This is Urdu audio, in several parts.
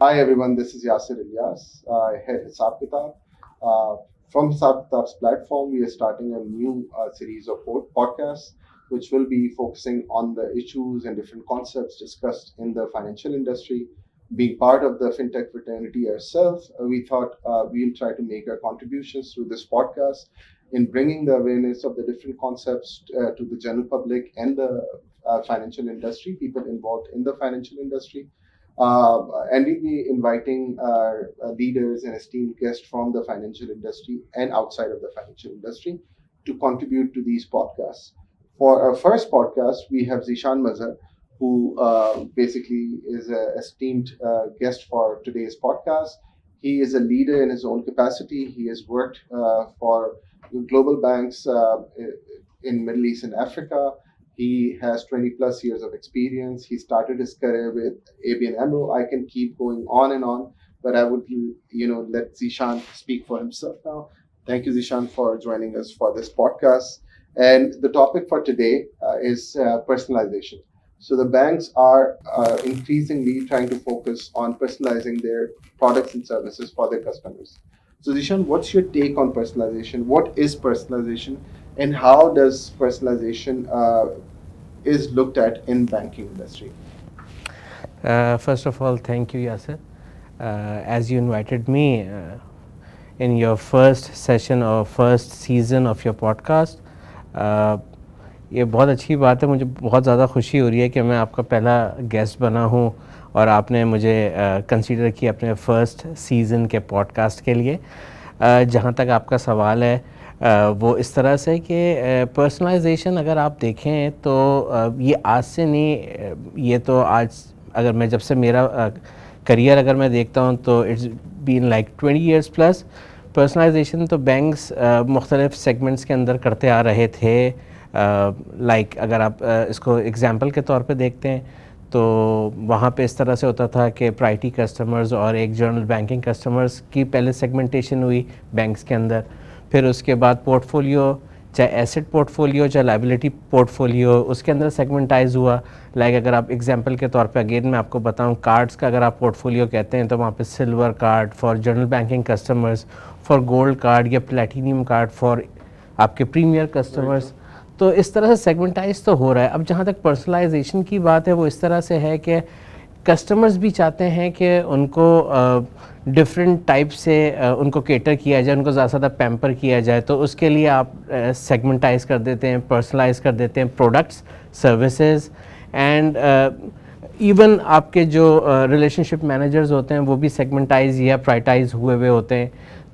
Hi everyone, this is Yasir Ilyas. I head Hisab Kitab. From Hisab Kitab's platform, we are starting a new series of podcasts which will be focusing on the issues and different concepts discussed in the financial industry. Being part of the fintech fraternity ourselves, we thought we'll try to make our contributions through this podcast in bringing the awareness of the different concepts to the general public and the financial industry, people involved in the financial industry. And we'll be inviting our leaders and esteemed guests from the financial industry and outside of the financial industry to contribute to these podcasts. For our first podcast, we have Zishan Mazhar, who basically is an esteemed guest for today's podcast. He is a leader in his own capacity. He has worked for global banks in Middle East and Africa. He has 20 plus years of experience. He started his career with ABN AMRO. I can keep going on and on, but I would, let Zishan speak for himself now. Thank you, Zishan, for joining us for this podcast. And the topic for today is personalization. So the banks are increasingly trying to focus on personalizing their products and services for their customers. So Zishan, what's your take on personalization? What is personalization, and how does personalization is looked at in banking industry? First of all, thank you, Yasir. As you invited me in your first session or first season of your podcast, یہ بہت اچھی بات ہے. مجھے بہت زیادہ خوشی ہو رہی ہے کہ میں آپ کا پہلا گیسٹ بنا ہوں اور آپ نے مجھے کنسیڈر کیا اپنے فرسٹ سیزن کے پوڈ کاسٹ کے لیے. جہاں تک آپ کا سوال ہے وہ اس طرح سے کہ پرسنلائزیشن اگر آپ دیکھیں تو یہ آج سے نہیں, یہ تو آج اگر میں جب سے میرا کریئر اگر میں دیکھتا ہوں تو it's been like 20 years plus. Personalization تو بینکس مختلف سیگمنٹس کے اندر کرتے آ رہے تھے. لائک اگر آپ اس کو ایگزامپل کے طور پہ دیکھتے ہیں تو وہاں پہ اس طرح سے ہوتا تھا کہ پرائرٹی کسٹمرز اور ایک جنرل بینکنگ کسٹمرز کی پہلے سیگمنٹیشن ہوئی بینکس کے اندر. پھر اس کے بعد پورٹ فولیو, چاہے ایسٹ پورٹ فولیو چاہے لائبلٹی پورٹ فولیو, اس کے اندر سیگمنٹائز ہوا. لائک اگر آپ ایگزامپل کے طور پہ اگین میں آپ کو بتاؤں, کارڈز کا اگر آپ پورٹ فولیو کہتے ہیں تو وہاں پہ silver card for general banking customers, for gold card یا پلیٹینیم کارڈ فار آپ کے پریمیئر کسٹمرز. تو اس طرح سے سیگمنٹائز تو ہو رہا ہے. اب جہاں تک پرسنلائزیشن کی بات ہے وہ اس طرح سے ہے کہ کسٹمرز بھی چاہتے ہیں کہ ان کو ڈفرینٹ ٹائپ سے ان کو کیٹر کیا جائے, ان کو زیادہ سے زیادہ پیمپر کیا جائے. تو اس کے لیے آپ سیگمنٹائز کر دیتے ہیں, پرسنلائز کر دیتے ہیں پروڈکٹس, سروسز, اینڈ ایون آپ کے جو ریلیشن شپ مینیجرز ہوتے ہیں وہ بھی سیگمنٹائز یا پرائٹائز ہوئے ہوتے ہیں.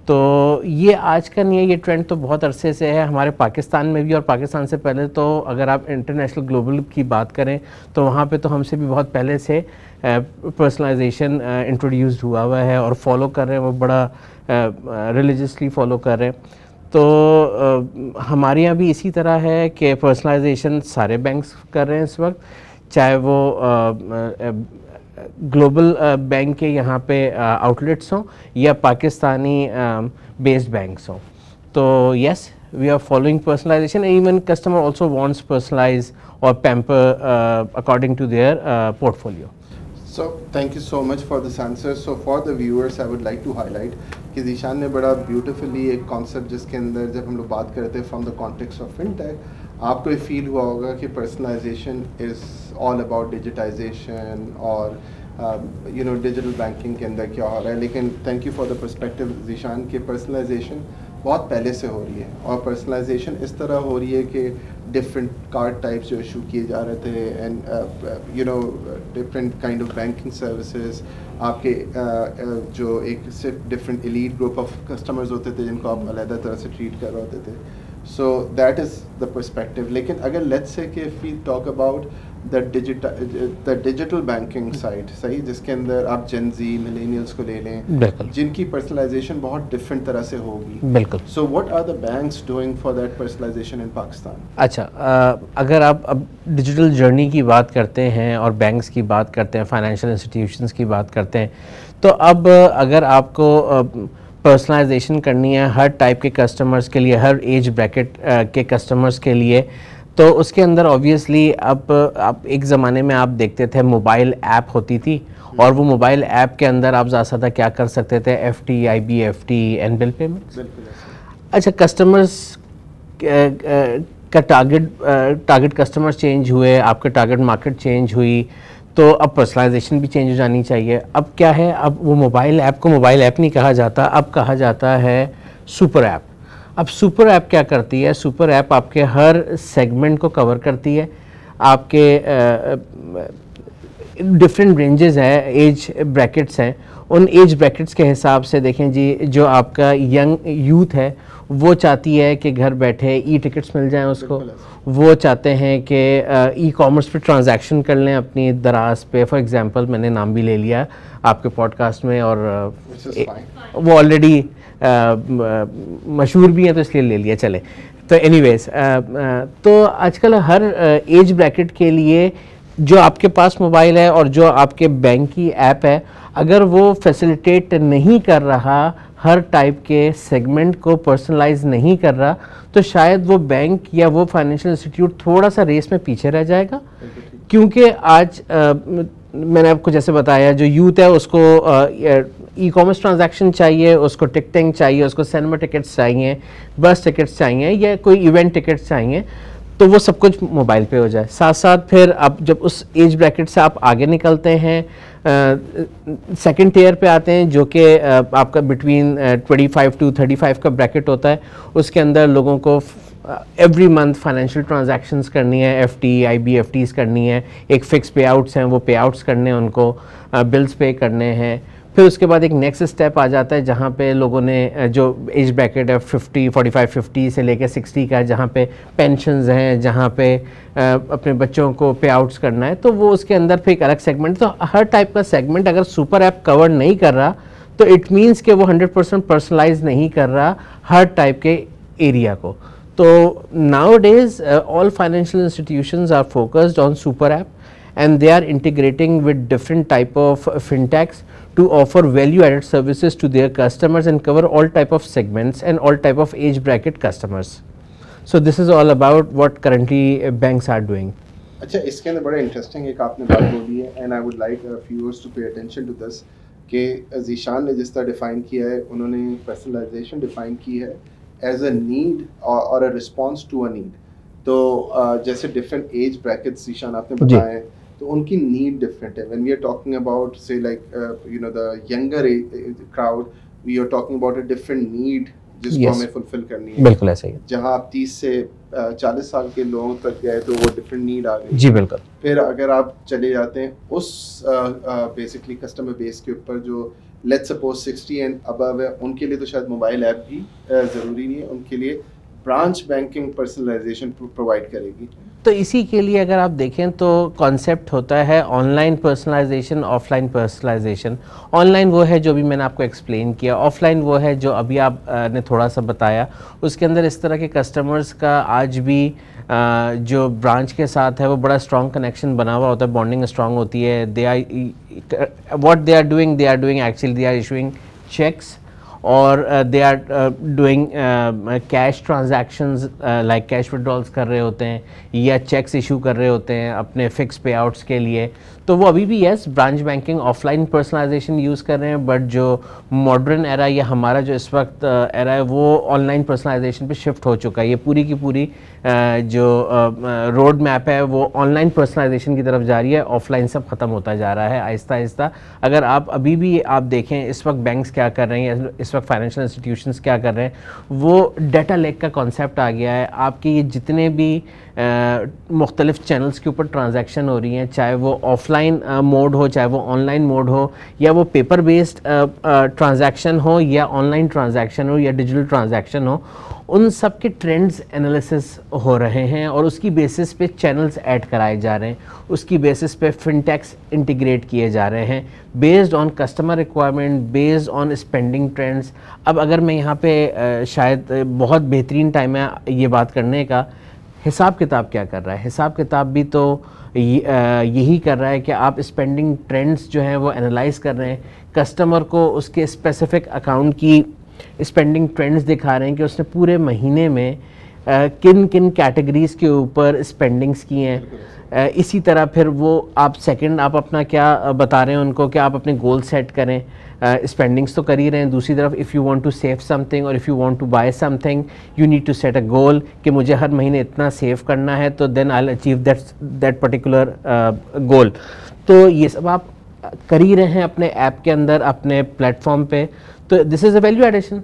تو یہ آج کا نہیں ہے, یہ ٹرینڈ تو بہت عرصے سے ہے ہمارے پاکستان میں بھی, اور پاکستان سے پہلے تو اگر آپ انٹرنیشنل گلوبل کی بات کریں تو وہاں پہ تو ہم سے بھی بہت پہلے سے پرسنلائزیشن انٹروڈیوسڈ ہوا ہے اور فالو کر رہے ہیں, وہ بڑا ریلیجسلی فالو کر رہے ہیں. تو ہمارے یہاں بھی اسی طرح ہے کہ پرسنلائزیشن سارے بینکس کر رہے ہیں اس وقت, چاہے وہ گلوبل بینک کے یہاں پہ آؤٹ لیٹس ہوں یا پاکستانی بیسڈ بینکس ہوں. تو yes, we are following personalization. Even customer also wants personalize اور pamper according to their portfolio. So thank you so much for this answer. So for the viewers, I would like to highlight کہ ذیشان نے بڑا بیوٹیفلی ایک کانسیپٹ جس کے اندر جب ہم لوگ بات کرتے ہیں from the context of fintech, آپ کو یہ فیل ہوا ہوگا کہ personalization is all about digitization اور ڈیجیٹل بینکنگ کے اندر کیا ہو رہا ہے. لیکن thank you for the perspective Zeeshan کہ پرسنلائزیشن بہت پہلے سے ہو رہی ہے, اور پرسنلائزیشن اس طرح ہو رہی ہے کہ ڈفرینٹ کارڈ ٹائپس جو ایشو کیے جا رہے تھے, and different kind of banking services, آپ کے جو ایک صرف different elite group of customers ہوتے تھے جن کو آپ علیحدہ طرح سے ٹریٹ کر رہے ہوتے تھے. So that is the perspective. لیکن اگر لیٹس سے کہ if we talk about the digital banking side, صحیح, جس کے اندر آپ جن زی ملینیلس کو لے لیں, جن کی پرسنلائزیشن بہت ڈفرینٹ طرح سے ہوگی. بالکل. So what are the banks doing for that personalization in Pakistan? اچھا, اگر آپ اب ڈیجیٹل جرنی کی بات کرتے ہیں اور بینکس کی بات کرتے ہیں, فائنینشیل انسٹیٹیوشنس کی بات کرتے ہیں, تو اب اگر آپ کو پرسنلائزیشن کرنی ہے ہر ٹائپ کے کسٹمرز کے لیے, ہر ایج بریکٹ کے کسٹمرز کے لیے, تو اس کے اندر آبویسلی اب ایک زمانے میں آپ دیکھتے تھے موبائل ایپ ہوتی تھی, اور وہ موبائل ایپ کے اندر آپ زیادہ زیادہ کیا کر سکتے تھے, F T, I B F T and bill payment. اچھا, کسٹمرز کا ٹارگٹ کسٹمر چینج ہوئے, آپ کا ٹارگٹ مارکیٹ چینج ہوئی, تو اب پرسنلائزیشن بھی چینج ہو جانی چاہیے. اب کیا ہے, اب وہ موبائل ایپ کو موبائل ایپ نہیں کہا جاتا, اب کہا جاتا ہے سپر ایپ. اب سپر ایپ کیا کرتی ہے, سپر ایپ آپ کے ہر سیگمنٹ کو کور کرتی ہے. آپ کے ڈفرینٹ رینجز ہیں, ایج بریکٹس ہیں, ان ایج بریکٹس کے حساب سے دیکھیں جی, جو آپ کا ینگ یوتھ ہے وہ چاہتی ہے کہ گھر بیٹھے ای ٹکٹس مل جائیں اس کو, وہ چاہتے ہیں کہ ای کامرس پہ ٹرانزیکشن کر لیں اپنی دراز پہ. فار ایگزامپل میں نے نام بھی لے لیا آپ کے پوڈ کاسٹ میں, اور وہ آلریڈی مشہور بھی ہیں تو اس لیے لے لیا چلے. تو اینی ویز, تو آج کل ہر ایج بریکٹ کے لیے جو آپ کے پاس موبائل ہے اور جو آپ کے بینک کی ایپ ہے, اگر وہ فیسیلیٹیٹ نہیں کر رہا, ہر ٹائپ کے سیگمنٹ کو پرسنلائز نہیں کر رہا, تو شاید وہ بینک یا وہ فائنینشیل انسٹیٹیوٹ تھوڑا سا ریس میں پیچھے رہ جائے گا. کیونکہ آج میں نے آپ کو جیسے بتایا, جو یوتھ ہے اس کو ای کامرس ٹرانزیکشن چاہیے, اس کو ٹکٹنگ چاہیے, اس کو سینما ٹکٹس چاہیے, بس ٹکٹس چاہیے, یا کوئی ایونٹ ٹکٹس چاہیے, تو وہ سب کچھ موبائل پہ ہو جائے. ساتھ ساتھ پھر اب جب اس ایج بریکٹ سے آپ آگے نکلتے ہیں, سیکنڈ ٹیئر پہ آتے ہیں, جو کہ آپ کا بٹوین 25 to 35 کا بریکٹ ہوتا ہے. اس کے اندر لوگوں کو ایوری منتھ فائنینشیل ٹرانزیکشنز کرنی ہے, F T, I B F Ts کرنی ہے, ایک فکس پے آؤٹس ہیں وہ پے آؤٹس کرنے ہیں, ان کو بلز پے کرنے ہیں. پھر اس کے بعد ایک نیکسٹ اسٹیپ آ جاتا ہے جہاں پہ لوگوں نے جو ایج بریکٹ ہے 45-50 سے لے کے 60 کا ہے, جہاں پہ پینشنز ہیں, جہاں پہ اپنے بچوں کو پے آؤٹس کرنا ہے, تو وہ اس کے اندر پھر ایک الگ سیگمنٹ. تو ہر ٹائپ کا سیگمنٹ اگر سپر ایپ کور نہیں کر رہا, تو اٹ مینس کہ وہ 100% پرسنلائز نہیں کر رہا ہر ٹائپ کے ایریا کو. تو nowadays all financial institutions are focused on super app, and they are integrating with different type of fintechs to offer value added services to their customers and cover all type of segments and all type of age bracket customers. So this is all about what currently banks are doing. اچھا, اس کے اندر بڑا انٹرسٹنگ ایک آپ نے بات بولی ہے, and I would like viewers to pay attention to this, کہ ذیشان نے جس طرح ڈیفائن کیا ہے, انہوں نے پرسنلائزیشن ڈیفائن کی ہے as a need or a response to a need. تو جیسے ڈفرینٹ ایج بریکٹس ذیشان آپ نے بتائے ہیں, تو ان کی نیڈ ڈفرینٹ ہے. When we are talking about say like you know the younger crowd, we are talking about a different need جس کو ہمیں فلفل کرنی ہے. بالکل ایسا ہی. جہاں آپ 30 سے 40 سال کے لوگوں تک گئے تو وہ ڈفرینٹ نیڈ آ گئی. جی بالکل. پھر اگر آپ چلے جاتے ہیں اس بیسکلی کسٹمر بیس کے اوپر جو لیٹ سپوز 60 اینڈ ابو ہے, ان کے لیے تو شاید موبائل ایپ بھی ضروری نہیں ہے, ان کے لیے برانچ بینکنگ پرسنلائزیشن پرووائڈ کرے گی. تو اسی کے لیے اگر آپ دیکھیں تو کانسیپٹ ہوتا ہے on line personalisation, of line personalisation. On line وہ ہے جو بھی میں نے آپ کو ایکسپلین کیا, آف لائن وہ ہے جو ابھی آپ نے تھوڑا سا بتایا. اس کے اندر اس طرح کے کسٹمرز کا آج بھی جو برانچ کے ساتھ ہے وہ بڑا اسٹرانگ کنیکشن بنا ہوا ہوتا ہے, بانڈنگ اسٹرانگ ہوتی ہے. They are what they are doing actually they are issuing cheques, اور they are doing cash transactions like cash withdrawals کر رہے ہوتے ہیں, یا چیکس ایشو کر رہے ہوتے ہیں اپنے فکس پے آؤٹس کے لیے. تو وہ ابھی بھی yes branch banking offline personalization use کر رہے ہیں, بٹ جو ماڈرن ایرا یا ہمارا جو اس وقت ایرا ہے وہ آن لائن پرسنلائزیشن پہ شفٹ ہو چکا ہے. یہ پوری کی پوری جو روڈ میپ ہے وہ آن لائن پرسنلائزیشن کی طرف جا رہی ہے, آف لائن سب ختم ہوتا جا رہا ہے آہستہ آہستہ. اگر آپ ابھی بھی آپ دیکھیں اس وقت بینکس کیا کر رہے ہیں, اس وقت فائنینشیل انسٹیٹیوشنس کیا کر رہے ہیں, وہ ڈیٹا لیک کا کانسیپٹ آ گیا ہے. آپ کے یہ جتنے بھی مختلف چینلز کے اوپر ٹرانزیکشن ہو رہی ہیں, چاہے وہ آف لائن موڈ ہو, چاہے وہ آن لائن موڈ ہو, یا وہ پیپر بیسڈ ٹرانزیکشن ہو, یا آن لائن ٹرانزیکشن ہو, یا ڈیجیٹل ٹرانزیکشن ہو, ان سب کے ٹرینڈز انالیسس ہو رہے ہیں, اور اس کی بیسس پہ چینلز ایڈ کرائے جا رہے ہیں, اس کی بیسس پہ فنٹیکس انٹیگریٹ کیے جا رہے ہیں based on customer requirement, based on spending trends. اب اگر میں یہاں پہ شاید بہت بہترین ٹائم ہے یہ بات کرنے کا, حساب کتاب کیا کر رہا ہے. حساب کتاب بھی تو یہی کر رہا ہے کہ آپ اسپینڈنگ ٹرینڈز جو ہیں وہ انالائز کر رہے ہیں, کسٹمر کو اس کے اسپیسیفک اکاؤنٹ کی اسپینڈنگ ٹرینڈز دکھا رہے ہیں کہ اس نے پورے مہینے میں کن کن کیٹیگریز کے اوپر اسپینڈنگس کی ہیں. اسی طرح پھر وہ آپ سیکنڈ آپ اپنا کیا بتا رہے ہیں ان کو کہ آپ اپنے گول سیٹ کریں. اسپینڈنگس تو کر ہی رہے ہیں, دوسری طرف if you want to save something اور if you want to buy something you need to set a goal کہ مجھے ہر مہینے اتنا سیو کرنا ہے, تو then I will achieve that particular goal. تو یہ سب آپ کر ہی رہے ہیں اپنے ایپ کے اندر, اپنے پلیٹ فارم پہ. تو this is a value addition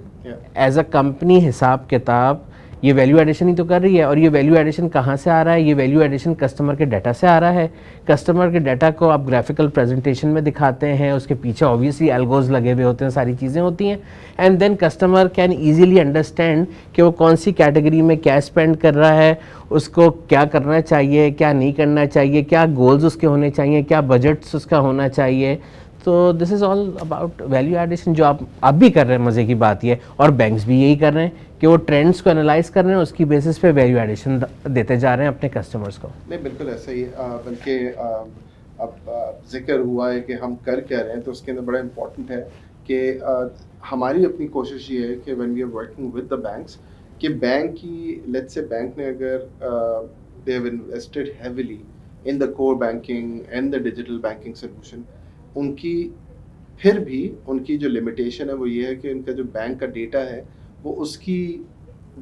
as a company. حساب کتاب یہ ویلیو ایڈیشن ہی تو کر رہی ہے. اور یہ ویلیو ایڈیشن کہاں سے آ رہا ہے؟ یہ ویلیو ایڈیشن کسٹمر کے ڈیٹا سے آ رہا ہے. کسٹمر کے ڈیٹا کو آپ گرافیکل پریزنٹیشن میں دکھاتے ہیں, اس کے پیچھے اوبیسلی الگوز لگے ہوئے ہوتے ہیں, ساری چیزیں ہوتی ہیں. And then customer can easily understand کہ وہ کون سی کیٹیگری میں کیا اسپینڈ کر رہا ہے, اس کو کیا کرنا چاہیے, کیا نہیں کرنا چاہیے, کیا گولز اس کے ہونے چاہیے, کیا بجٹس اس کا ہونا چاہیے. تو this is all about value addition جو آپ بھی کر رہے ہیں. مزے کی بات یہ, اور بینکس بھی یہی کر رہے ہیں کہ وہ ٹرینڈس کو انالائز کر رہے ہیں, اس کی بیسس پہ ویلیو ایڈیشن دیتے جا رہے ہیں اپنے کسٹمرس کو. نہیں بالکل ایسا ہی, بلکہ اب ذکر ہوا ہے کہ ہم کر کیا رہے ہیں, تو اس کے اندر بڑا امپورٹنٹ ہے کہ ہماری اپنی کوشش یہ ہے کہ when we are working with the banks, کہ بینک کی لیٹس سے بینک نے اگر they have invested heavily in the core banking and the digital banking solution, ان کی پھر بھی ان کی جو لمیٹیشن ہے وہ یہ ہے کہ ان کا جو بینک کا ڈیٹا ہے وہ اس کی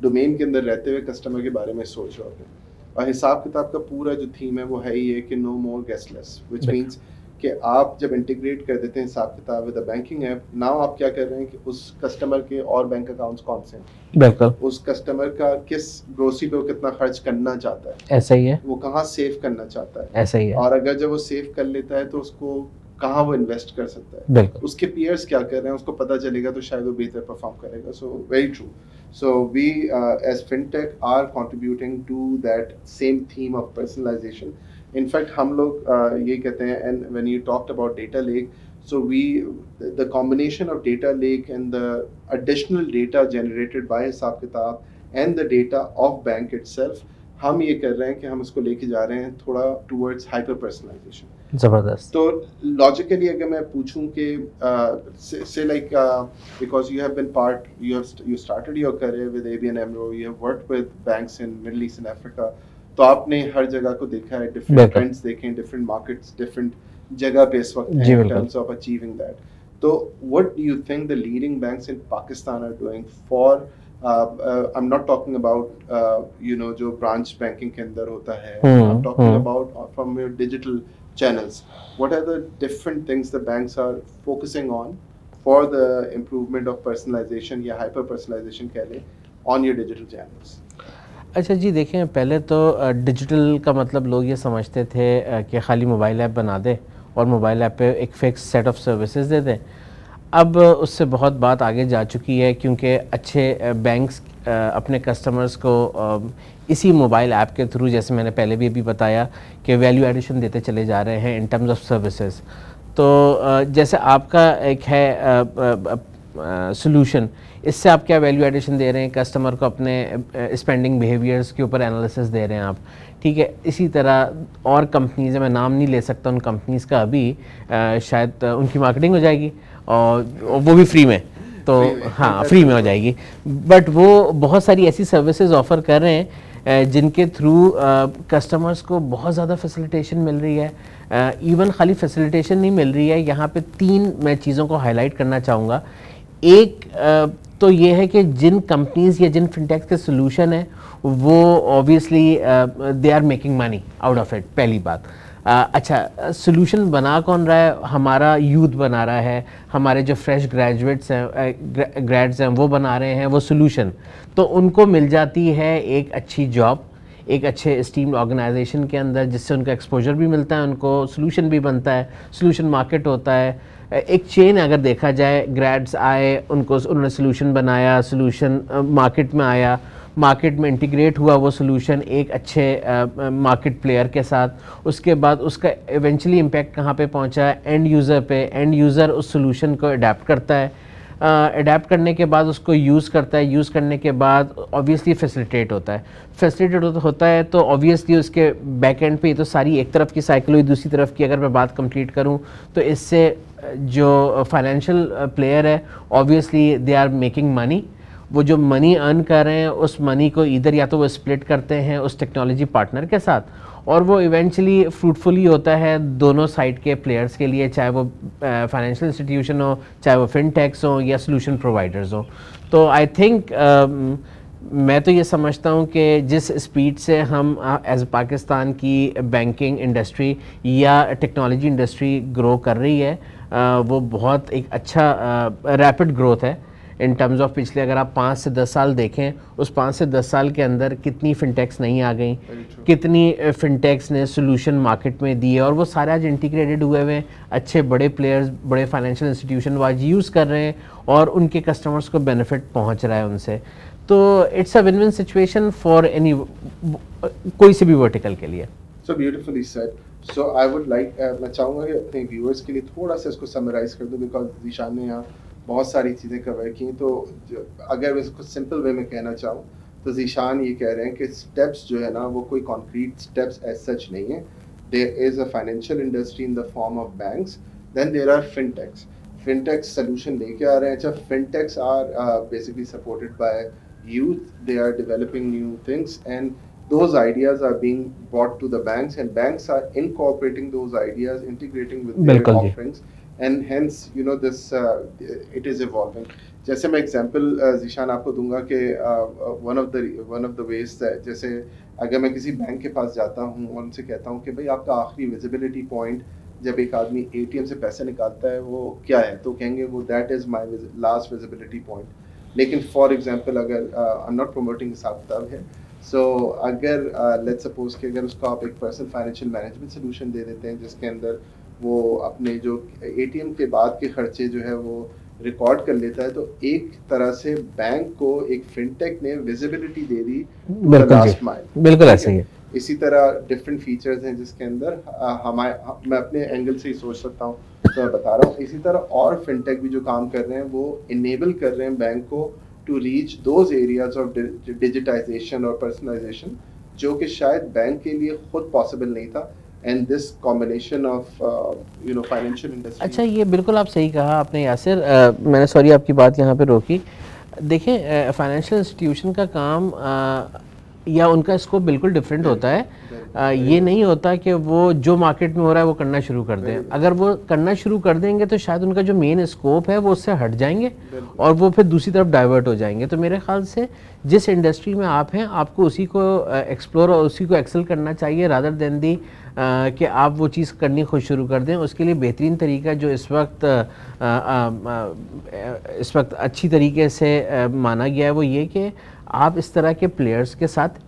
ڈومین کے اندر رہتے ہوئے کسٹمر کے بارے میں سوچ رہے ہوتے ہیں. اور حساب کتاب کا پورا جو تھیم ہے وہ ہے یہ کہ نو مور گیسٹ لیس, وچ مینس کہ آپ جب انٹیگریٹ کر دیتے ہیں حساب کتاب ود بینکنگ ایپ, ناؤ آپ کیا کر رہے ہیں کہ اس کسٹمر کے اور بینک اکاؤنٹس کون سے ہیں, بالکل اس کسٹمر کا کس گروسری پہ وہ کتنا خرچ کرنا چاہتا ہے, ایسا ہی ہے, وہ کہاں سیو کرنا چاہتا ہے, ایسا ہی ہے, اور اگر جب وہ سیو کر لیتا ہے تو اس کو کہاں وہ انویسٹ کر سکتا ہے, بالکل اس کے پیئرس کیا کر رہے ہیں اس کو پتہ چلے گا, تو شاید وہ بہتر پرفارم کرے گا. So very true. So we as FinTech are contributing to that same theme of personalization. In fact, hum log ye kehte hain, and when you talked about data lake, so the combination of data lake and the additional data generated by Hisab Kitab and the data of bank itself, ہم یہ کر رہے ہیں کہ ہم اس کو لے کے جا رہے ہیں تھوڑا ٹورڈز ہائپر پرسنلائزیشن. زبردست. تو لاجیکلی اگر میں پوچھوں کہ say like because you have been part, you started your career with ABN AMRO, you have worked with banks in Middle East and Africa, تو آپ نے ہر جگہ کو دیکھا ہے, ڈفرینٹ ٹرینڈس دیکھیں, ڈفرینٹ مارکیٹس, ڈفرینٹ جگہ پہ اس وقت ہیں in terms of achieving that. تو what do you think the leading banks in Pakistan are doing for I'm not talking about جو branch banking کے اندر ہوتا ہے, I'm talking about from your digital channels. What are the different things the banks are focusing on for the improvement of personalization یا hyper personalization کہہ لیں on your digital channels? اچھا جی دیکھیں, پہلے تو ڈیجیٹل کا مطلب لوگ یہ سمجھتے تھے کہ خالی موبائل ایپ بنا دے اور موبائل ایپ پہ ایک فکس سیٹ آف سروسز دے دیں. اب اس سے بہت بات آگے جا چکی ہے, کیونکہ اچھے بینکس اپنے کسٹمرز کو اسی موبائل ایپ کے تھرو, جیسے میں نے پہلے بھی بتایا, کہ ویلیو ایڈیشن دیتے چلے جا رہے ہیں ان ٹرمز آف سروسز. تو جیسے آپ کا ایک ہے سلوشن, اس سے آپ کیا ویلیو ایڈیشن دے رہے ہیں کسٹمر کو, اپنے اسپینڈنگ بیہیویئرس کے اوپر انالیسس دے رہے ہیں آپ, ٹھیک ہے. اسی طرح اور کمپنیز ہیں, میں نام نہیں لے سکتا ان کمپنیز کا ابھی, شاید ان کی مارکیٹنگ ہو جائے گی اور وہ بھی فری میں, تو ہاں فری میں ہو جائے گی, بٹ وہ بہت ساری ایسی سروسز آفر کر رہے ہیں جن کے تھرو کسٹمرز کو بہت زیادہ فیسیلیٹیشن مل رہی ہے. ایون خالی فیسیلیٹیشن نہیں مل رہی ہے, یہاں پہ 3 میں چیزوں کو ہائی لائٹ کرنا چاہوں گا. ایک تو یہ ہے کہ جن کمپنیز یا جن فنٹیکس کے سلوشن ہیں وہ obviously they are making money out of it, پہلی بات. اچھا, سلوشن بنا کون رہا ہے؟ ہمارا یوتھ بنا رہا ہے, ہمارے جو فریش گریڈز ہیں وہ بنا رہے ہیں وہ سلوشن. تو ان کو مل جاتی ہے ایک اچھی جاب ایک اچھے اسٹیمڈ آرگنائزیشن کے اندر, جس سے ان کا ایکسپوجر بھی ملتا ہے, ان کو سلوشن بھی بنتا ہے, سلوشن مارکیٹ ہوتا ہے. ایک چین اگر دیکھا جائے, گریڈز آئے, انہوں نے سلوشن بنایا, سلوشن مارکیٹ میں آیا, مارکیٹ میں انٹیگریٹ ہوا وہ سلوشن ایک اچھے مارکیٹ پلیئر کے ساتھ. اس کے بعد اس کا ایونچولی امپیکٹ کہاں پہ پہنچا ہے؟ اینڈ یوزر پہ. اینڈ یوزر اس سلوشن کو اڈیپٹ کرتا ہے, اڈیپٹ کرنے کے بعد اس کو یوز کرتا ہے, یوز کرنے کے بعد اوبیسلی فیسیلیٹیٹ ہوتا ہے. فیسیلیٹیٹ ہوتا ہے تو اوبیسلی اس کے بیک اینڈ پہ یہ تو ساری ایک طرف کی سائیکل ہوئی, دوسری طرف کی اگر میں بات کمپلیٹ کروں تو اس سے جو فائنینشیل پلیئر ہے obviously they are making money, وہ جو منی ارن کر رہے ہیں اس منی کو ادھر یا تو وہ اسپلٹ کرتے ہیں اس ٹیکنالوجی پارٹنر کے ساتھ, اور وہ ایونچولی فروٹفلی ہوتا ہے دونوں سائڈ کے پلیئرس کے لیے, چاہے وہ فائنینشیل انسٹیٹیوشن ہو, چاہے وہ فن ٹیکس ہوں یا سلوشن پرووائڈرز ہوں. تو آئی تھنک میں تو یہ سمجھتا ہوں کہ جس اسپیڈ سے ہم ایز پاکستان کی بینکنگ انڈسٹری یا ٹیکنالوجی انڈسٹری گرو کر رہی ہے, وہ بہت ایک اچھا ریپڈ گروتھ ہے ان ٹرمز آف پچھلے اگر آپ 5 سے 10 سال دیکھیں, اس 5 سے 10 سال کے اندر کتنی فنٹیکس نہیں آ گئیں, کتنی فنٹیکس نے سولوشن مارکیٹ میں دیے, اور وہ سارے آج انٹیگریٹڈ ہوئے ہوئے اچھے بڑے پلیئرز, بڑے فائنینشیل انسٹیٹیوشن وہ آج یوز کر رہے ہیں اور ان کے کسٹمرس کو بینیفٹ پہنچ رہا ہے ان سے. تو it's a win win situation for any کوئی سے بھی ورٹیکل کے لیے. So beautifully said. So I would like میں چاہوں گا کہ اپنے ویورز کے لیے تھوڑا سا اس کو سمرائز کر دوں, بیکاز ذیشان نے یہاں بہت ساری چیزیں کور کی. تو اگر میں اس کو سمپل وے میں کہنا چاہوں تو ذیشان یہ کہہ رہے ہیں کہ اسٹیپس جو ہے نا وہ کوئی کانکریٹ اسٹیپس ایز سچ نہیں ہیں. There is a financial industry in the form of banks, then there are fintechs. Fintechs solution لے کے آ رہے ہیں. اچھا, fintechs are basically supported by youth, they are developing new things and those ideas are being brought to the banks and banks are incorporating those ideas, integrating with their offerings and hence you know this it is evolving. جیسے میں ایگزامپل ذیشان آپ کو دوں گا کہ one of the ways that جیسے اگر میں کسی بینک کے پاس جاتا ہوں اور ان سے کہتا ہوں کہ بھائی آپ کا آخری ویزیبلٹی پوائنٹ جب ایک آدمی اے ٹی ایم سے پیسے نکالتا ہے وہ کیا ہے, تو کہیں گے وہ that is my last visibility point. لیکن فار ایگزامپل اگر آئی ایم ناٹ پروموٹنگ حساب کتاب ہے, سو اگر لیٹ سپوز کہ اگر اس کو آپ ایک پرسنل فائنینشیل مینجمنٹ سلوشن دے دیتے ہیں جس کے اندر وہ اپنے جو اے ٹی ایم کے بعد کے خرچے جو ہے وہ ریکارڈ کر لیتا ہے, تو ایک طرح سے بینک کو ایک فنٹیک نے وزیبلٹی دے دی لاسٹ مائل. بالکل ایسے ہی ہے. اسی طرح ڈفرینٹ فیچرز ہیں جس کے اندر میں اپنے اینگل سے ہی سوچ سکتا ہوں تو میں بتا رہا ہوں. اسی طرح اور فنٹیک بھی جو کام کر رہے ہیں وہ انیبل کر رہے ہیں بینک کو to reach those areas of digitization اور پرسنلائزیشن جو کہ شاید بینک کے لیے خود پاسبل نہیں تھا. And this combination of you know financial industry. اچھا, یہ بالکل آپ صحیح کہا آپ نے یاسر. میں نے سوری آپ کی بات یہاں پہ روکی. دیکھیں, فائنینشیل انسٹیٹیوشن کا کام یا ان کا اسکوپ بالکل ڈفرینٹ ہوتا ہے. یہ نہیں ہوتا کہ وہ جو مارکیٹ میں ہو رہا ہے وہ کرنا شروع کر دیں. اگر وہ کرنا شروع کر دیں گے تو شاید ان کا جو مین اسکوپ ہے وہ اس سے ہٹ جائیں گے اور وہ پھر دوسری طرف ڈائیورٹ ہو جائیں گے. تو میرے خیال سے جس انڈسٹری میں آپ ہیں آپ کو اسی کو ایکسپلور اور اسی کو ایکسل کرنا چاہیے رادر دین دی کہ آپ وہ چیز کرنی خود شروع کر دیں. اس کے لیے بہترین طریقہ جو اس وقت اچھی طریقے سے مانا گیا ہے وہ یہ کہ آپ اس طرح کے پلیئرز کے ساتھ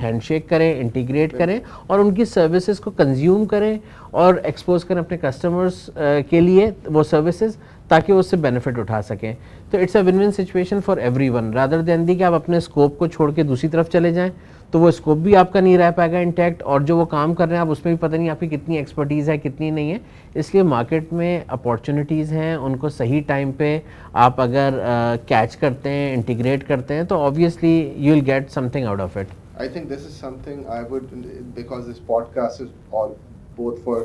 ہینڈ شیک کریں, انٹیگریٹ کریں اور ان کی سروسز کو کنزیوم کریں اور ایکسپوز کریں اپنے کسٹمرز کے لیے وہ سروسز تاکہ وہ اس سے بینیفٹ اٹھا سکیں. تو it's a win win situation for everyone rather than the کہ آپ اپنے اسکوپ کو چھوڑ کے دوسری طرف چلے جائیں تو وہ اسکوپ بھی آپ کا نہیں رہ پائے گا انٹیکٹ, اور جو وہ کام کر رہے ہیں آپ اس میں بھی پتہ نہیں آپ کی کتنی ایکسپرٹیز ہے کتنی نہیں ہے. اس لیے مارکیٹ میں اپارچونیٹیز ہیں, ان کو صحیح ٹائم پہ آپ اگر کیچ کرتے ہیں, انٹیگریٹ کرتے ہیں تو obviously you will get something out of it. I think this is something I would, because this podcast is all both for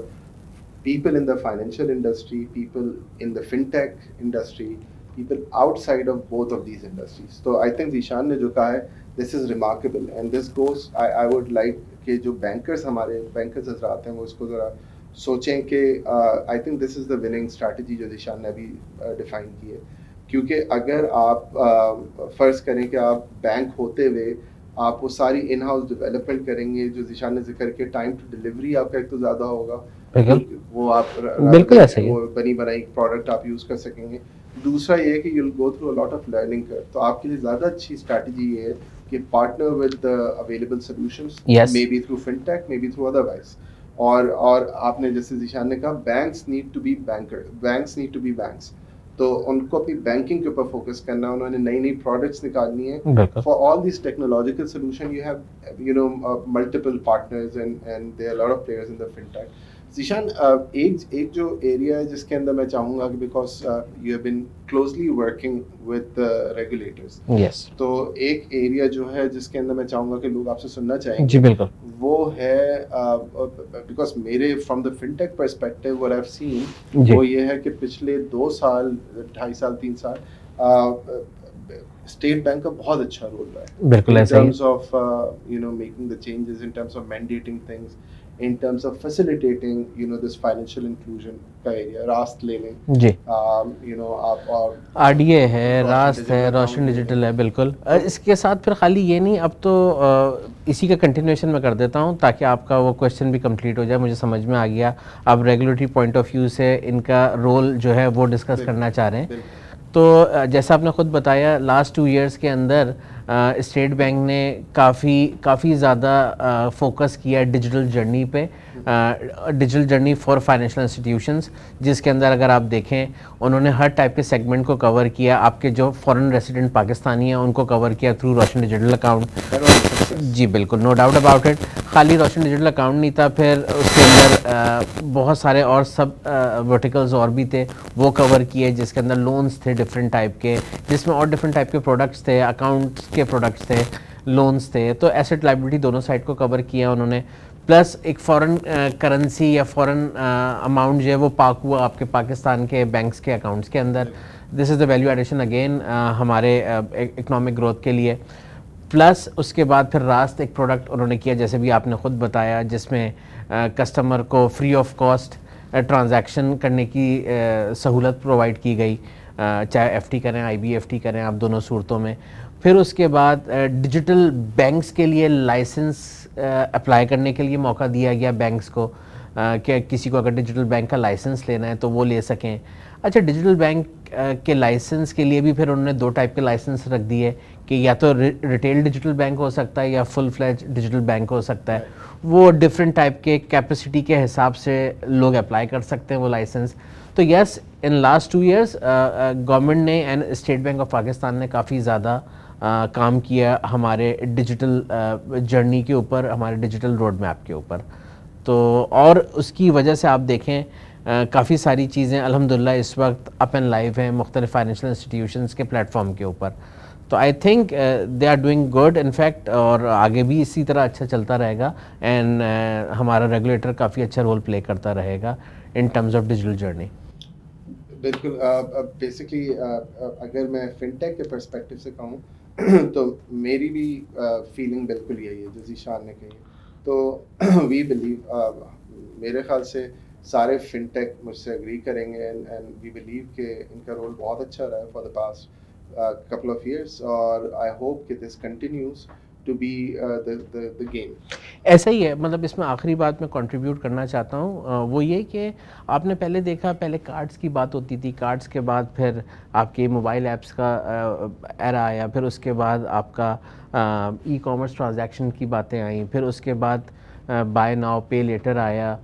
people in the financial industry, people in the fintech industry, people outside of both of these industries. So I think Zishan نے جو کہا ہے this is remarkable and this goes I would like کہ جو bankers ہمارے bankers حضرات ہیں وہ اس کو ذرا سوچیں کہ I think this is the winning strategy جو ذیشان نے ابھی ڈیفائن کی ہے. کیونکہ اگر آپ فرض کریں کہ آپ بینک ہوتے ہوئے آپ وہ ساری ان ہاؤس ڈیولپمنٹ کریں گے جو ذیشان نے ذکر کیا, ٹائم ٹو ڈلیوری آپ کا ایک تو زیادہ ہوگا, وہ آپ بالکل ایسا ہی وہ بنی بنائی پروڈکٹ آپ یوز کر سکیں گے. دوسرا یہ ہے کہ you will go through a lot of learning کر. تو آپ کے لیے زیادہ اچھی اسٹریٹجی یہ ہے کہ partner with available solutions, may be through fintech, may be through otherwise. اور آپ نے جیسے ذیشان نے کہا banks need to be banker, banks need to be banks. تو ان کو اپنی بینکنگ کے اوپر فوکس کرنا, انہوں نے نئی نئی پروڈکٹس نکالنی ہیں. For all these technological solution you have you know multiple partners and there are lot of players in the fintech. Zishan, ایک جو ایریا ہے جس کے اندر میں چاہوں گا کہ because you have been closely working with regulators, تو ایک ایریا جو ہے جس کے اندر میں چاہوں گا کہ لوگ آپ سے سننا چاہیں جی بالکل, وہ ہے بیکاز میرے from the fun take perspective what I've seen وہ یہ ہے کہ پچھلے 2 سال 2.5 سال 3 سال اسٹیٹ بینک کا بہت اچھا رول رہا ہے بالکل in ایسا ہی terms of making the changes, in terms of mandating things, in terms of facilitating this financial inclusion کا area. راست لے لیں, جی آپ اور آر ڈی اے ہے, راست ہے, روشن ڈیجیٹل ہے. بالکل اس کے ساتھ پھر خالی یہ نہیں, اب تو اسی کا کنٹینیوشن میں کر دیتا ہوں تاکہ آپ کا وہ کویشچن بھی کمپلیٹ ہو جائے. مجھے سمجھ میں آ گیا آپ ریگولیٹری پوائنٹ آف ویو سے ان کا رول جو ہے وہ ڈسکس کرنا چاہ رہے ہیں. تو جیسا آپ نے خود بتایا لاسٹ 2 ایئرس کے اندر اسٹیٹ بینک نے کافی زیادہ فوکس کیا ڈیجیٹل جرنی پہ, digital journey for financial institutions, جس کے اندر اگر آپ دیکھیں انہوں نے ہر ٹائپ کے سیگمنٹ کو کور کیا. آپ کے جو فورن ریسیڈنٹ پاکستانی ہیں ان کو کور کیا تھرو روشن ڈیجیٹل اکاؤنٹ. جی بالکل, نو ڈاؤٹ اباؤٹ اٹ. خالی روشن ڈیجیٹل اکاؤنٹ نہیں تھا, پھر اس کے اندر بہت سارے اور سب ورٹیکلز اور بھی تھے وہ کور کیے, جس کے اندر لونز تھے ڈفرینٹ ٹائپ کے, جس میں اور ڈفرینٹ ٹائپ کے پروڈکٹس تھے, اکاؤنٹس کے پروڈکٹس تھے, لونز تھے. تو ایسٹ لائبلٹی دونوں سائڈ کو کور کیا انہوں نے. پلس ایک فورن کرنسی یا فورن اماؤنٹ جو ہے وہ پارک ہوا آپ کے پاکستان کے بینکس کے اکاؤنٹس کے اندر. دس از دا ویلیو ایڈیشن اگین ہمارے اکنامک گروتھ کے لیے. پلس اس کے بعد پھر راست ایک پروڈکٹ انہوں نے کیا جیسے بھی آپ نے خود بتایا, جس میں کسٹمر کو فری آف کاسٹ ٹرانزیکشن کرنے کی سہولت پرووائڈ کی گئی, چاہے ایف ٹی کریں آئی بی ایف ٹی کریں آپ, دونوں صورتوں میں. پھر اس کے بعد ڈیجیٹل بینکس کے لیے لائسنس اپلائی کرنے کے لیے موقع دیا گیا بینکس کو, کہ کسی کو اگر ڈیجیٹل بینک کا لائسنس لینا ہے تو وہ لے سکیں. اچھا, ڈیجیٹل بینک کے لائسنس کے لیے بھی پھر انہوں نے 2 ٹائپ کے لائسنس رکھ دیے کہ یا تو ریٹیل ڈیجیٹل بینک ہو سکتا ہے یا فل فلیج ڈیجیٹل بینک ہو سکتا ہے. وہ ڈفرینٹ ٹائپ کے کیپیسٹی کے حساب سے لوگ اپلائی کر سکتے ہیں وہ لائسنس. تو یس, ان لاسٹ 2 ایئرس گورنمنٹ نے and state bank of Pakistan نے کافی زیادہ کام کیا ہمارے ڈیجیٹل جرنی کے اوپر, ہمارے ڈیجیٹل روڈ میپ کے اوپر. تو اور اس کی وجہ سے آپ دیکھیں کافی ساری چیزیں الحمدللہ اس وقت اپ اینڈ لائیو ہیں مختلف فائنینشیل انسٹیٹیوشنس کے پلیٹ فارم کے اوپر. تو I think they are doing good in fact, اور آگے بھی اسی طرح اچھا چلتا رہے گا. اینڈ ہمارا ریگولیٹر کافی اچھا رول پلے کرتا رہے گا in terms of digital journey. بالکل. بیسکلی اگر میں فن ٹیک کے پرسپیکٹو سے کہوں تو میری بھی فیلنگ بالکل یہی ہے جو ذیشان نے کہی. تو وی بلیو, میرے خیال سے سارے فن ٹیک مجھ سے اگری کریں گے, اینڈ وی بلیو کہ ان کا رول بہت اچھا رہا ہے for the past couple of years, اور I hope کہ this continues to be the game. ایسا ہی ہے. مطلب اس میں آخری بات میں کنٹریبیوٹ کرنا چاہتا ہوں, وہ یہ کہ آپ نے پہلے دیکھا پہلے کارڈز کی بات ہوتی تھی, کارڈز کے بعد پھر آپ کے موبائل ایپس کا ایرا آیا, پھر اس کے بعد آپ کا ای کامرس ٹرانزیکشن کی باتیں آئیں, پھر اس کے بعد بائی ناؤ پے لیٹر آیا,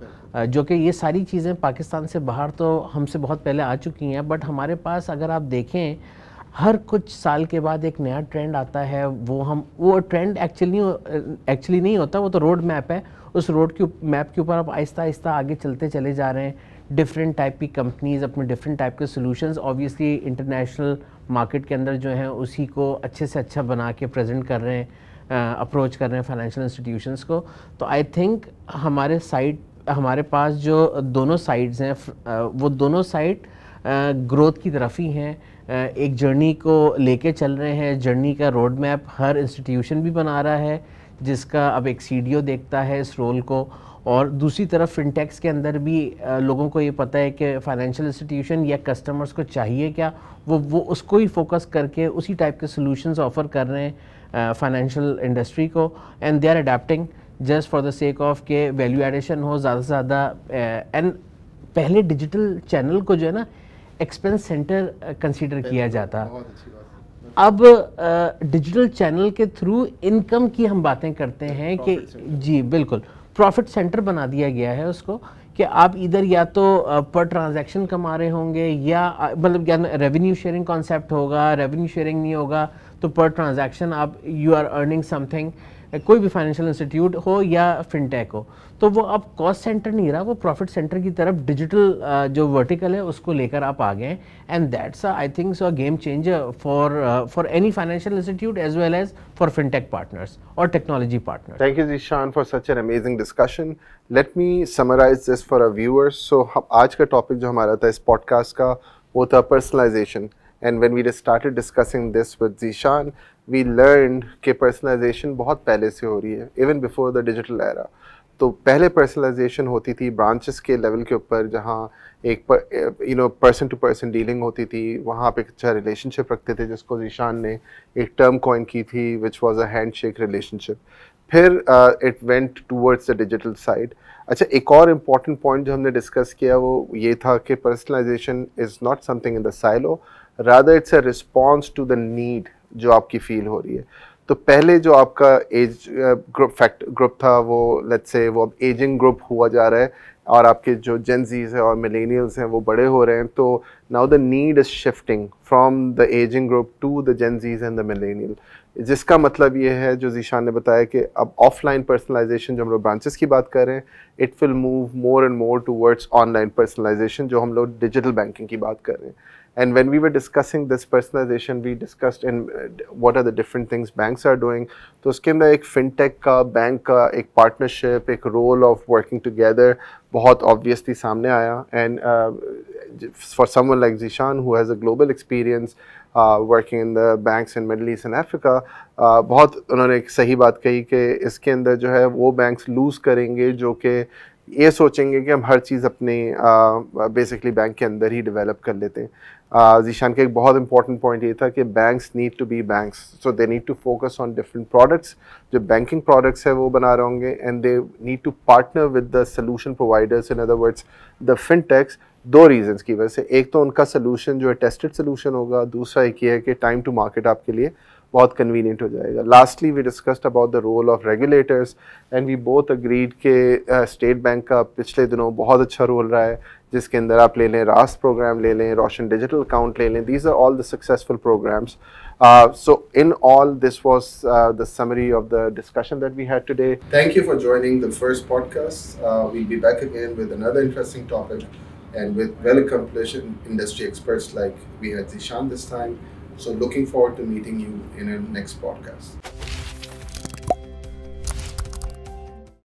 جو کہ یہ ساری چیزیں پاکستان سے باہر تو ہم سے بہت پہلے آ چکی ہیں. بٹ ہمارے پاس اگر آپ دیکھیں ہر کچھ سال کے بعد ایک نیا ٹرینڈ آتا ہے. وہ ٹرینڈ ایکچولی نہیں ہوتا, وہ تو روڈ میپ ہے. اس روڈ کی میپ کے اوپر آپ آہستہ آہستہ آگے چلتے چلے جا رہے ہیں. ڈفرینٹ ٹائپ کی کمپنیز اپنے ڈفرینٹ ٹائپ کے سولوشنز آبویسلی انٹرنیشنل مارکیٹ کے اندر جو ہیں اسی کو اچھے سے اچھا بنا کے پریزنٹ کر رہے ہیں, اپروچ کر رہے ہیں فائنینشیل انسٹیٹیوشنس کو. تو آئی تھنک ہمارے پاس جو دونوں سائڈز ہیں وہ دونوں سائڈ گروتھ کی طرف ہی ہیں. ایک جرنی کو لے کے چل رہے ہیں, جرنی کا روڈ میپ ہر انسٹیٹیوشن بھی بنا رہا ہے جس کا اب ایک سی ڈی او دیکھتا ہے اس رول کو. اور دوسری طرف فنٹیکس کے اندر بھی لوگوں کو یہ پتہ ہے کہ فائنینشیل انسٹیٹیوشن یا کسٹمرز کو چاہیے کیا, وہ اس کو ہی فوکس کر کے اسی ٹائپ کے سولوشنز آفر کر رہے ہیں فائنینشیل انڈسٹری کو. And they are adapting just for the sake of کہ ویلیو ایڈیشن ہو زیادہ سے زیادہ. اینڈ پہلے ڈیجیٹل چینل کو جو ہے نا ایکسپینس سینٹر کنسیڈر کیا جاتا, اب ڈیجیٹل چینل کے تھرو انکم کی ہم باتیں کرتے ہیں کہ جی بالکل پروفٹ سینٹر بنا دیا گیا ہے اس کو, کہ آپ ادھر یا تو پر ٹرانزیکشن کما رہے ہوں گے یا مطلب کیا ریونیو شیئرنگ کانسیپٹ ہوگا, ریونیو شیئرنگ نہیں ہوگا تو پر ٹرانزیکشن آپ you are earning something. کوئی بھی فائنینشیل انسٹیٹیوٹ ہو یا فن ٹیک ہو تو وہ اب کاسٹ سینٹر نہیں رہا, وہ پروفٹ سینٹر کی طرف ڈیجیٹل جو ورٹیکل ہے اس کو لے کر آپ آ گئے. And that's I think so game changer for any financial institute as well as for fintech partners اور technology partners. Thank you Zishan for such an amazing discussion. Let me summarize this for our viewers. So آج کا ٹاپک جو ہمارا تھا اس پوڈ کاسٹ کا وہ تھا personalisation, And when we just started discussing this with Zishan, we learned کہ personalization بہت پہلے سے ہو رہی ہے, even before the digital era. تو پہلے پرسنلائزیشن ہوتی تھی برانچز کے لیول کے اوپر, جہاں ایک پرسن ٹو پرسن ڈیلنگ ہوتی تھی, وہاں آپ ایک اچھا ریلیشن شپ رکھتے تھے, جس کو ذیشان نے ایک ٹرم کوائن کی تھی which was a handshake relationship. پھر it went towards the digital side. اچھا, ایک اور امپورٹنٹ پوائنٹ جو ہم نے ڈسکس کیا وہ یہ تھا کہ personalization is not something in the silo, rather it's a response to the need جو آپ کی فیل ہو رہی ہے. تو پہلے جو آپ کا ایج گروپ تھا وہ لیٹس سے وہ اب ایجنگ گروپ ہوا جا رہا ہے, اور آپ کے جو جنزیز ہیں اور ملینیلز ہیں وہ بڑے ہو رہے ہیں. تو now the need is shifting from the ageing group to the Gen Zs and the millennial, جس کا مطلب یہ ہے جو ذیشان نے بتایا کہ اب آف لائن پرسنلائزیشن جو ہم لوگ برانچز کی بات کر رہے ہیں, it will move more and more towards on line personalisation جو ہم لوگ ڈیجیٹل بینکنگ کی بات کر رہے ہیں. And when we were discussing this personalization, we discussed in what are the different things banks are doing. تو اس کے اندر ایک فنٹیک کا, بینک کا ایک پارٹنرشپ, ایک رول آف ورکنگ ٹوگیدر بہت obviously سامنے آیا. And for someone like Zishan who has a global experience working in the banks in Middle East and Africa, بہت انہوں نے ایک صحیح بات کہی کہ اس کے اندر جو ہے وہ بینکس لوز کریں گے جو کہ یہ سوچیں گے کہ ہم ہر چیز اپنی بیسکلی بینک کے اندر ہی ڈیولپ کر لیتے ہیں. ذیشان کا ایک بہت امپورٹنٹ پوائنٹ یہ تھا کہ banks need to be banks, so they need to focus on different products, جو بینکنگ پروڈکٹس ہے وہ بنا رہے ہوں گے, and they need to partner with the solution providers, in other words the fintechs. دو ریزنس کی وجہ سے, ایک تو ان کا سلوشن جو ہے ٹیسٹڈ سلوشن ہوگا, دوسرا ایک یہ ہے کہ ٹائم ٹو مارکیٹ آپ کے لیے بہت کنوینئنٹ ہو جائے گا. Lastly we discussed about the role of regulators, and we both agreed کہ اسٹیٹ بینک کا پچھلے دنوں بہت اچھا رول رہا ہے, جس کے اندر آپ لے لیں راست پروگرام لے لیں, روشن ڈیجیٹل اکاؤنٹ لے لیں. These are all the successful programs. So in all, this was the summary of the discussion that we had today. Thank you for joining the first podcast. We'll be back again with another interesting topic and with well-accomplished industry experts like we had Zishan this time. So looking forward to meeting you in our next podcast.